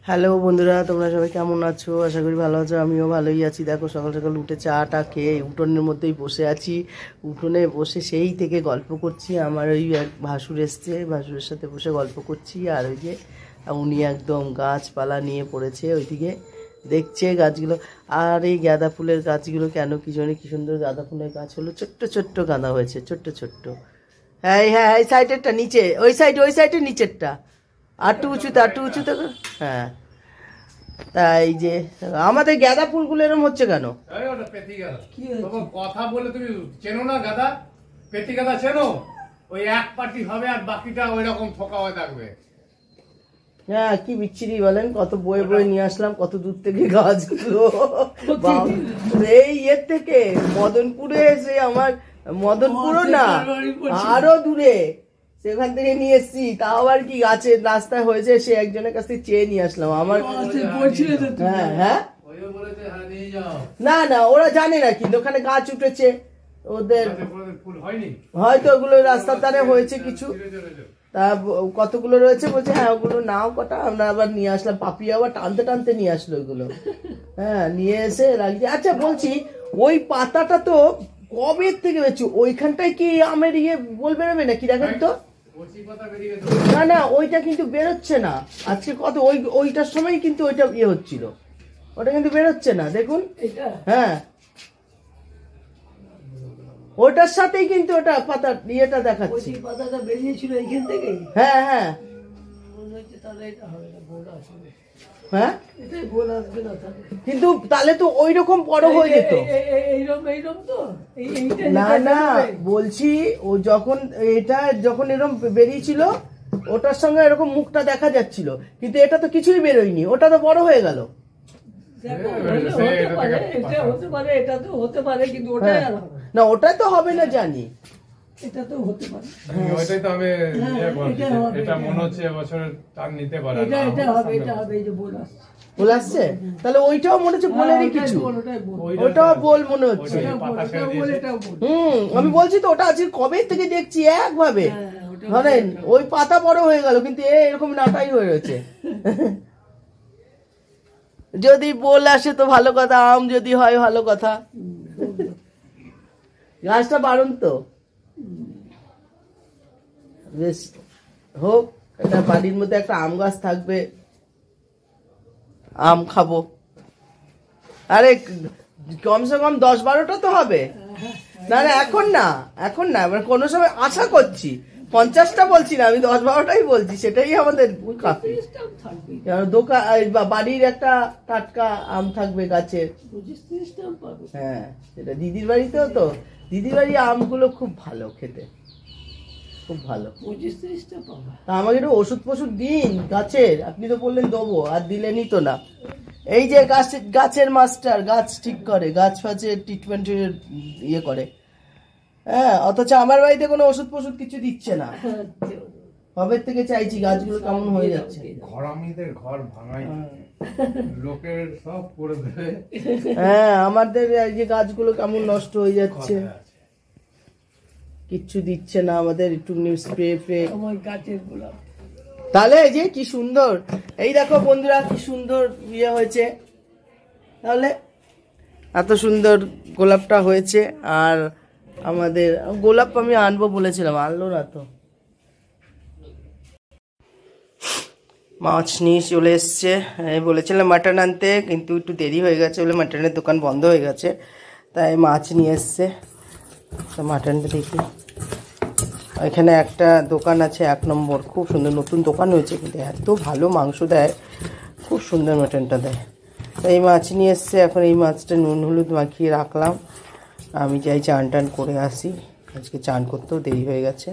Hello বন্ধুরা, তোমরা সবাই কেমন আছো? আশা করি ভালো আছো। আমিও ভালোই আছি। দেখো সকাল সকাল উঠে চাটা খেয়ে উঠোনের মধ্যেই বসে আছি। উঠোনে বসে সেই থেকে গল্প করছি। আমার ওই এক ভাসুর এসছে, ভাসুরের সাথে বসে গল্প করছি। আর ওই যে উনি একদম গাছপালা নিয়ে পড়েছে, ওইদিকে দেখছে গাছগুলো। আর এই গাঁদা ফুলের গাছগুলো কেন কি জানি কি সুন্দর গাঁদা ফুলের গাছ হলো, ছোট্ট ছোট্ট গাঁদা হয়েছে, ছোট্ট ছোট্ট। হ্যাঁ হ্যাঁ, এই সাইডেরটা নিচে, ওই সাইডের নিচেরটা আটটু উঁচুতে, আটটু উঁচুতে। হ্যাঁ, তাই যে আমাদের গাঁদা ফুলগুলো এরকম হচ্ছে কেন? কথা বলে তুমি চেনো না গাঁদা? পেটি গাঁদা চেনো? ওই এক পাটি হবে আর বাকিটা ওই রকম থোকা হয়ে থাকবে। হ্যাঁ, কি বিচ্ছিরি বলেন। কত বয়ে বয়ে নিয়ে আসলাম, কত দূর থেকে গাছগুলো। এই ইয়ের থেকে মদনপুরে এসে, আমার মদনপুরও না আরো দূরে, সেখান থেকে নিয়ে এসছি। তাও আবার কি গাছের রাস্তায় হয়েছে, সে একজনের কাছ থেকে চেয়ে নিয়ে আসলাম। আমার হ্যাঁ হ্যাঁ, না না, ওরা জানে না, কিন্তু ওখানে গাছ উঠেছে ওদের, হয়তো ওগুলো রাস্তার ধারে হয়েছে কিছু। তা কতগুলো রয়েছে, বলছে হ্যাঁ ওগুলো নাও কটা। আমরা আবার নিয়ে আসলাম, পাপি আবার টানতে টানতে নিয়ে আসলো ওইগুলো। হ্যাঁ, নিয়ে এসে রাখছি। আচ্ছা বলছি, ওই পাতাটা তো কবে থেকে বেরোচ্ছে? ওইখানটায় কি আমের বল বেরোবে নাকি? দেখেন তো। না না, ওইটা কিন্তু বেরোচ্ছে না আজকে। কত ওইটার সময় কিন্তু ওইটা হচ্ছিল, ওটা কিন্তু বেরোচ্ছে না, দেখুন। হ্যাঁ, ওটার সাথেই কিন্তু ওটা পাতা ইয়েটা দেখাচ্ছে। পাতাটা বেরিয়েছিল এইখান থেকে। হ্যাঁ হ্যাঁ হ্যাঁ, কিন্তু তাহলে তো ওই রকম বড় হয়ে যেত। না না, বলছি ও যখন যখন এরকম বেরিয়েছিল, ওটার সঙ্গে এরকম মুখটা দেখা যাচ্ছিল, কিন্তু এটা তো কিছুই বেরোয়নি, ওটা তো বড় হয়ে গেল। না, ওটাই তো হবে না জানি, এটা তো হতে পারে। ওইটাই তো হবে। এটা মনে হচ্ছে এবছর তার নিতে পারে। এটা হবে, এই যে বল আসছে, তাহলে ওইটাও মনে হচ্ছে বলেরই কিছু, ওটাও বল মনে হচ্ছে। আমি বলছি তো, ওটা আজকে কবে থেকে দেখছি একভাবে, ধরেন ওই পাতা বড় হয়ে গেল, কিন্তু এরকম নাটাই হয়ে রয়েছে। যদি বল আসে তো ভালো কথা, আম যদি হয় ভালো কথা। গাছটা বারণ তো, বেশ হোক। একটা বাড়ির মধ্যে একটা আম গাছ থাকবে, আম খাবো। আরে কমসে কম 10-12টা তো হবে। না না, এখন না, এখন না, মানে কোনো সময় আশা করছি। 50টা বলছি না, আমি 10-12টাই বলছি, সেটাই আমাদের কাফি। দোকান বাড়ির একটা টাটকা আম থাকবে গাছের। হ্যাঁ, সেটা দিদির বাড়িতেও তো, দিদির বাড়ি আমগুলো খুব ভালো খেতে, খুব ভালো। 25-30টা পাবা। তা আমাকে একটু ওষুধ ফষুধ দিন গাছের। আপনি তো বললেন দেবো, আর দিলেনই তো না। এই যে গাছের মাস্টার, গাছ ঠিক করে, গাছ ফাছের ট্রিটমেন্ট ইয়ে করে। হ্যাঁ, অথচ আমার বাড়িতে কোনো ওষুধ ফষুধ কিছু দিচ্ছে না। কবে থেকে চাইছি, গাছগুলো কেমন হয়ে যাচ্ছে। ঘরামিদের ঘর ভাঙাই, লোকের সব করে দেবে। হ্যাঁ, আমাদের এই যে গাছগুলো কেমন নষ্ট হয়ে যাচ্ছে, কিচ্ছু দিচ্ছে না আমাদের, একটু স্প্রে ফ্রে। তাহলে এই যে কি সুন্দর, এই দেখো বন্ধুরা কি সুন্দর ইয়ে হয়েছে। তাহলে এত সুন্দর গোলাপটা হয়েছে। আর আমাদের গোলাপ আমি আনবো বলেছিলাম, আনলো না তো। মাছ নিয়ে চলে এসছে, বলেছিলাম মাটন আনতে, কিন্তু একটু দেরি হয়ে গেছে বলে মাটনের দোকান বন্ধ হয়ে গেছে, তাই মাছ নিয়ে এসছে। তো মাটনটা দেখি, এখানে একটা দোকান আছে 1 নম্বর, খুব সুন্দর, নতুন দোকান হয়েছে, কিন্তু এত ভালো মাংস দেয়, খুব সুন্দর মাটনটা দেয়। তো এই মাছ নিয়ে এসছে, এখন এই মাছটা নুন হলুদ মাখিয়ে রাখলাম। আমি চাই চান টান করে আসি, আজকে চান করতেও দেরি হয়ে গেছে।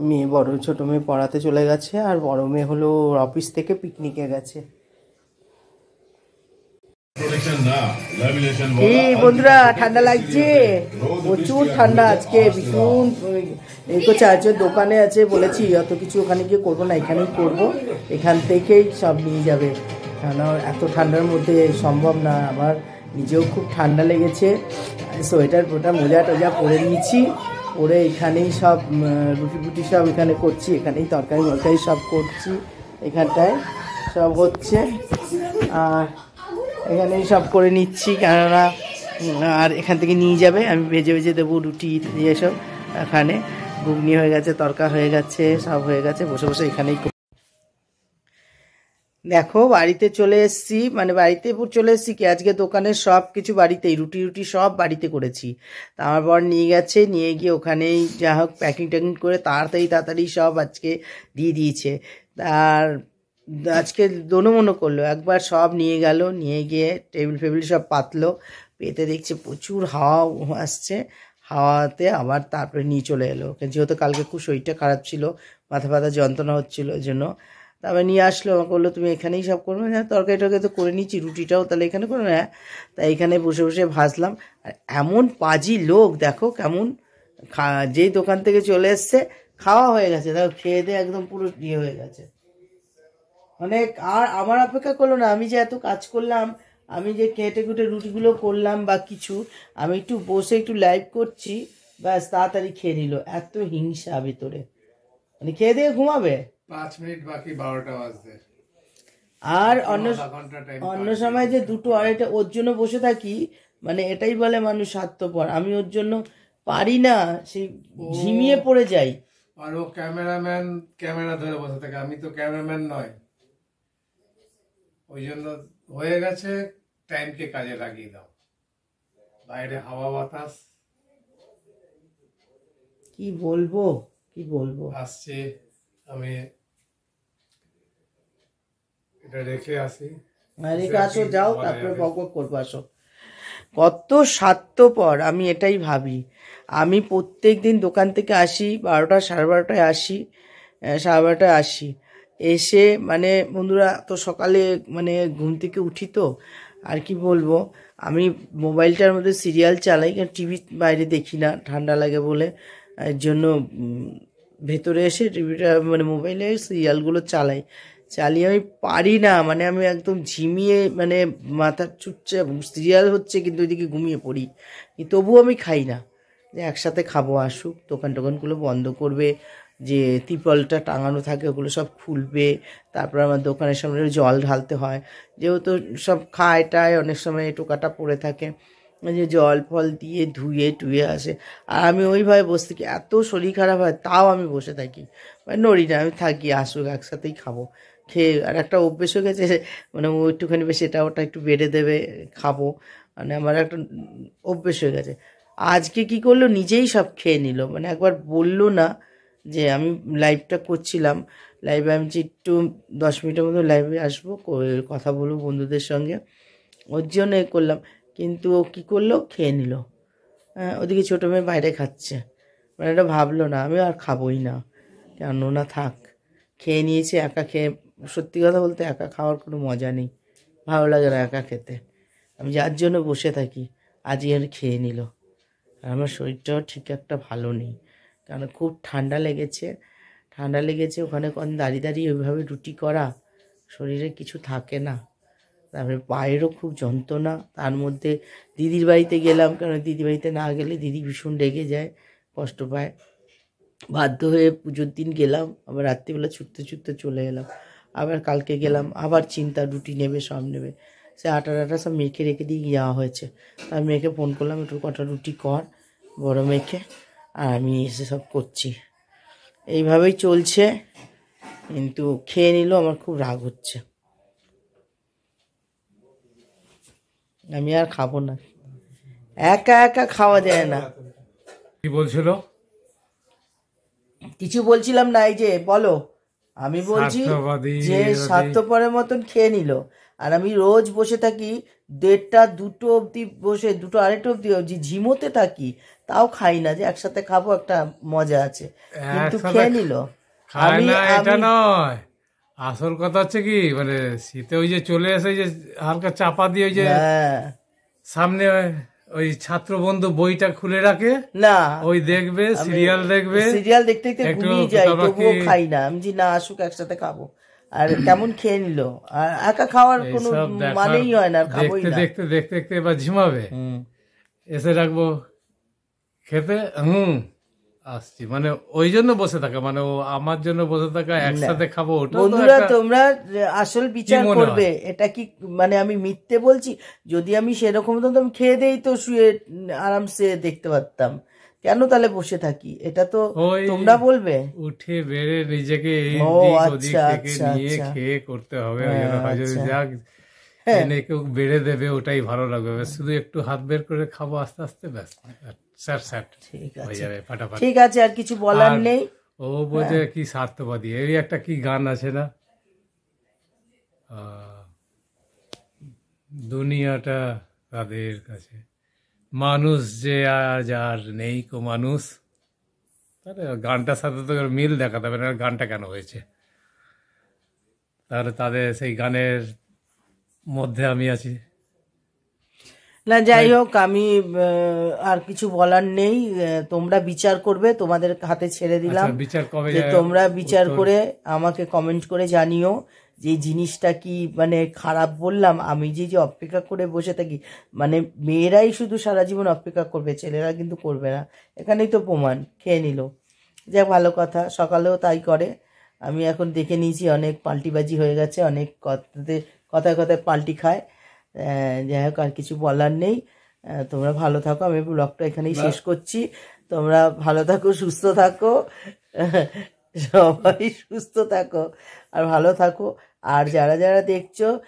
মেয়ে ছোটো মেয়ে পড়াতে চলে গেছে, আর বড় মেয়ে হলো অফিস থেকে পিকনিকে গেছে। এই বন্ধুরা, ঠান্ডা লাগছে, প্রচুর ঠান্ডা আজকে, ভীষণ। এই তো চার্জের দোকানে আছে, বলেছি অত কিছু ওখানে গিয়ে করবো না, এখানেই করবো, এখান থেকেই সব নিয়ে যাবে। ঠান্ডা, এত ঠান্ডার মধ্যে সম্ভব না। আমার নিজেও খুব ঠান্ডা লেগেছে, সোয়েটার মোজা টোজা পরে নিয়েছি, পরে এখানেই সব রুটি ফুটি সব এখানে করছি, এখানেই তরকারি সব করছি, এখানটায় সব হচ্ছে, আর এখানেই সব করে নিচ্ছি, কেননা আর এখান থেকে নিয়ে যাবে, আমি ভেজে ভেজে দেবো রুটি দিয়ে সব। এখানে ঘুগনি হয়ে গেছে, তরকা হয়ে গেছে, সব হয়ে গেছে, বসে বসে এখানেই। দেখো বাড়িতে চলে এসেছি, মানে বাড়িতে চলে এসেছি কি, আজকে দোকানের সব কিছু বাড়িতেই, রুটি রুটি সব বাড়িতে করেছি। তা আমার বর নিয়ে গেছে, নিয়ে গিয়ে ওখানেই যা হোক প্যাকিং ট্যাকিং করে তাড়াতাড়ি সব আজকে দিয়ে দিয়েছে। আর আজকে দোনো করলো, একবার সব নিয়ে গেল, নিয়ে গিয়ে টেবিল ফেবিল সব পাতলো, পেতে দেখছে প্রচুর হাওয়া আসছে, হাওয়াতে আবার তারপরে নিয়ে চলে এলো, যেহেতু কালকে খুব শরীরটা খারাপ ছিল, মাথা ব্যথা যন্ত্রণা হচ্ছিলো, ওই জন্য তারপরে নিয়ে আসলো। আমাকে বললো তুমি এখানেই সব করবে, হ্যাঁ তরকারি টরকারি তো করে নিচ্ছি, রুটিটাও তাহলে এখানে করো, হ্যাঁ। তাই এখানে বসে বসে ভাজলাম। আর এমন পাজি লোক দেখো কেমন, যেই দোকান থেকে চলে এসছে খাওয়া হয়ে গেছে, দেখো খেয়ে দিয়ে একদম পুরো ইয়ে হয়ে গেছে, মানে আর আমার অপেক্ষা করলো না। আমি যে এত কাজ করলাম, আমি যে কেটে কুটে রুটিগুলো করলাম বা কিছু, আমি একটু বসে একটু লাইভ করছি, ব্যাস তাড়াতাড়ি খেয়ে নিল। এত হিংসা ভিতরে, মানে খেয়ে দিয়ে ঘুমাবে, 5 মিনিট বাকি 12টা বাজতে। আর অন্য সময় যে 2টো 2:30 ওর জন্য বসে থাকি, মানে এটাই বলে মানুষ স্বার্থপর। আমি ওর জন্য পারি না, সেই ঝিমিয়ে পড়ে যাই। আর ও ক্যামেরাম্যান, ক্যামেরা ধরে বসে থাকে, আমি তো ক্যামেরাম্যান নয়, ওই জন্য হয়ে গেছে টাইমকে কাজে লাগিয়ে দাও। বাইরে হাওয়া বাতাস কি বলবো আসছে, আমি এটা রেখে আসি। রেখে আসো, যাও, তারপরে বক করবো, আসো। কত স্বার্থপর, আমি এটাই ভাবি। আমি প্রত্যেক দিন দোকান থেকে আসি 12টা 12:30টায় আসি, 12:30টায় আসি, এসে মানে বন্ধুরা তো সকালে মানে ঘুম থেকে উঠি, তো আর কি বলবো, আমি মোবাইলটার মধ্যে সিরিয়াল চালাই, কারণ টিভি বাইরে দেখি না, ঠান্ডা লাগে বলে। এর জন্য ভেতরে এসে টিভিটা মানে মোবাইলে সিরিয়ালগুলো চালিয়ে আমি পারি না, মানে আমি একদম ঝিমিয়ে, মানে মাথা চুটছে, সিরিয়াল হচ্ছে কিন্তু ওইদিকে ঘুমিয়ে পড়ি, তবুও আমি খাই না, যে একসাথে খাবো, আসুক, টোকানগুলো বন্ধ করবে, যে ত্রিপলটা টাঙানো থাকে ওগুলো সব খুলবে, তারপর আমার দোকানের সামনে জল ঢালতে হয়, যেহেতু সব খায় টায়, অনেক সময় টোকাটা পড়ে থাকে, যে জল ফল দিয়ে ধুয়ে টুয়ে আসে। আর আমি ওইভাবে বসে থাকি, এত শরীর খারাপ হয় তাও আমি বসে থাকি, মানে নড়ি না, আমি থাকি, আসুক একসাথেই খাবো। খেয়ে আর একটা অভ্যেস হয়ে গেছে, মানে ও একটুখানি বেশি এটা ওটা একটু বেড়ে দেবে, খাবো, মানে আমার একটা অভ্যেস হয়ে গেছে। আজকে কি করলো, নিজেই সব খেয়ে নিল, মানে একবার বললো না যে আমি লাইভটা করছিলাম, লাইভে আমি যে একটু 10 মিনিটের মতো লাইভে আসবো, কথা বলবো বন্ধুদের সঙ্গে, ওর জন্য করলাম, কিন্তু ও কী করলো, খেয়ে নিল। হ্যাঁ, ওদিকে ছোটো মেয়ে বাইরে খাচ্ছে, মানে এটা ভাবলো না আমি আর খাবোই না, কেন না থাক, খেয়ে নিয়েছে একা। খেয়ে সত্যি কথা বলতে একা খাওয়ার কোনো মজা নেই, ভালো লাগে না একা খেতে, আমি যার জন্য বসে থাকি, আজই আর খেয়ে নিল। আর আমার শরীরটাও ঠিক একটা ভালো নেই, কারণ খুব ঠান্ডা লেগেছে, ওখানে দাঁড়িয়ে ওইভাবে রুটি করা, শরীরে কিছু থাকে না, তারপরে পায়েরও খুব যন্ত্রণা। তার মধ্যে দিদির বাড়িতে গেলাম, কারণ দিদির বাড়িতে না গেলে দিদি ভীষণ রেগে যায়, কষ্ট পায়, বাধ্য হয়ে পুজোর দিন গেলাম, আবার রাত্রিবেলা ছুটতে চলে এলাম। আবার কালকে গেলাম, আবার চিন্তা, রুটি নেবে, সব নেবে, সে আটা সব মেখে রেখে দিয়ে যাওয়া হয়েছে। আমি মেয়েকে ফোন করলাম, একটু কটা রুটি কর, বড় মেয়েকে, আর আমি এসে সব করছি। এইভাবেই চলছে, কিন্তু খেয়ে নিল, আমার খুব রাগ হচ্ছে, আমি আর খাবো না, একা খাওয়া যায় না। কি বলছিল? কিছু বলছিলাম না, এই যে বলো, আমি বলছি যে স্বার্থপরের মতন খেয়ে নিল। আর আমি রোজ বসে থাকি 1:30 2টো অবধি বসে, 2টো 2:30 অবধি ঝিমোতে থাকি, তাও খাই না, যে একসাথে খাবো, একটা মজা আছে, কিন্তু খেয়ে নিল। এটা নয়, আসল কথা হচ্ছে কি, মানে শীতে ওই যে চলে আসে, যে হালকা চাপা দিয়ে, ওই যে সামনে ওই ছাত্র বন্ধু বইটা খুলে রাখে না, ওই দেখবে, সিরিয়াল দেখতে ঘুমিয়ে যাই, তবুও খাই না, আমি যে না আসুক একসাথে খাবো, আর কেমন খেয়ে নিল। আর একা খাওয়ার কোনো মানেই হয় না, খাবোই না, দেখতে এবার ঝিমাবে, এসে রাখবো খেতে, আসছি, মানে ওই জন্য বসে থাকা, মানে ও আমার জন্য বসে থাকা, একসাথে খাবো, ওটা তো বন্ধুরা একটা- তোমরা আসল বিচার মনে করবে, এটা কি মানে আমি মিথ্যে বলছি? যদি আমি সেরকম হতো তো আমি খেয়ে দেই তো শুয়ে আরামসে দেখতে পারতাম, কেন তাহলে বসে থাকি? এটা তো ওই তোমরা বলবে। উঠে বেড়ে নিজেকে এই ও দিক ওদিক আচ্ছা থেকে আচ্ছা নিয়ে আচ্ছা, খেয়ে করতে হবে, ওই জন্য হয় যদি আচ্ছা যাক হ্যাঁ এনে কেউ বেড়ে দেবে, ওটাই ভালো লাগবে, ব্যাস শুধু একটু হাত বের করে খাবো আস্তে আস্তে, ব্যাস স্যাট স্যাট ঠিক হয়ে আছে, যাবে ফাটাফাট। ঠিক আছে, আর কিছু বলার আর নেই। ও বোঝে কি স্বার্থবাদী, এই একটা কি গান আছে না, আহ, দুনিয়াটা তাদের কাছে, মানুষ যে আজ আর নেই কো মানুষ, তাহলে গানটার সাথে তো মিল দেখাতে হবে না, গানটা কেন হয়েছে, তাহলে তাদের সেই গানের মধ্যে আমি আছি। না যাই হোক, আমি আর কিছু বলার নেই, তোমরা বিচার করবে, তোমাদের হাতে ছেড়ে দিলাম। আচ্ছা, বিচার কবে যে যায়? তোমরা বিচার উত্তর- করে আমাকে কমেন্ট করে জানিও যে এই জিনিসটা কি মানে খারাপ বললাম। আমি যে যে অপেক্ষা করে বসে থাকি, মানে মেয়েরাই শুধু সারা জীবন অপেক্ষা করবে, ছেলেরা কিন্তু করবে না, এখানেই তো প্রমাণ, খেয়ে নিল। যাক ভালো কথা, সকালেও তাই করে। আমি এখন দেখে নিয়েছি অনেক পাল্টিবাজি হয়ে গেছে, অনেক কথাতে কথায় কথায় পাল্টি খায়। যাই হোক, আর কিছু বলার নেই। তোমরা ভালো থাকো, আমি ব্লগটা এখানেই শেষ করছি। তোমরা ভালো থাকো, সুস্থ থাকো, সবাই সুস্থ থাকো আর ভালো থাকো। আর যারা যারা দেখছো,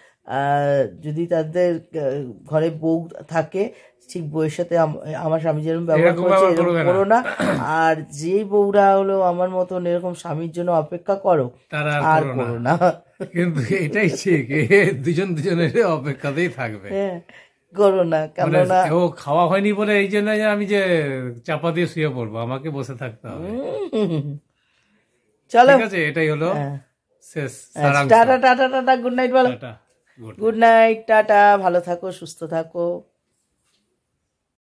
যদি তাদের ঘরে বউ থাকে, ঠিক বউয়ের সাথে আমার স্বামী যেরকম ব্যবহার এরকম করছে ব্যবহার এরকম করবে না। করো না। আর যেই বউরা হলো আমার মতন এরকম স্বামীর জন্য অপেক্ষা করো, তারা আর করো করো না। না। কিন্তু এটাই ঠিক, দুজন দুজনের অপেক্ষাতেই থাকবে, হ্যাঁ, করো না, মানে কেননা ও খাওয়া হয়নি বলে এই জন্য যে আমি যে চাপা দিয়ে শুয়ে পড়বো, আমাকে বসে থাকতে হবে। চলো, ঠিক আছে, এটাই হলো হ্যাঁ, শেষ সারাংশ। Tata tata tata, good night বলো। Tata, good. Good night, tata, ভালো থাকো, সুস্থ থাকো।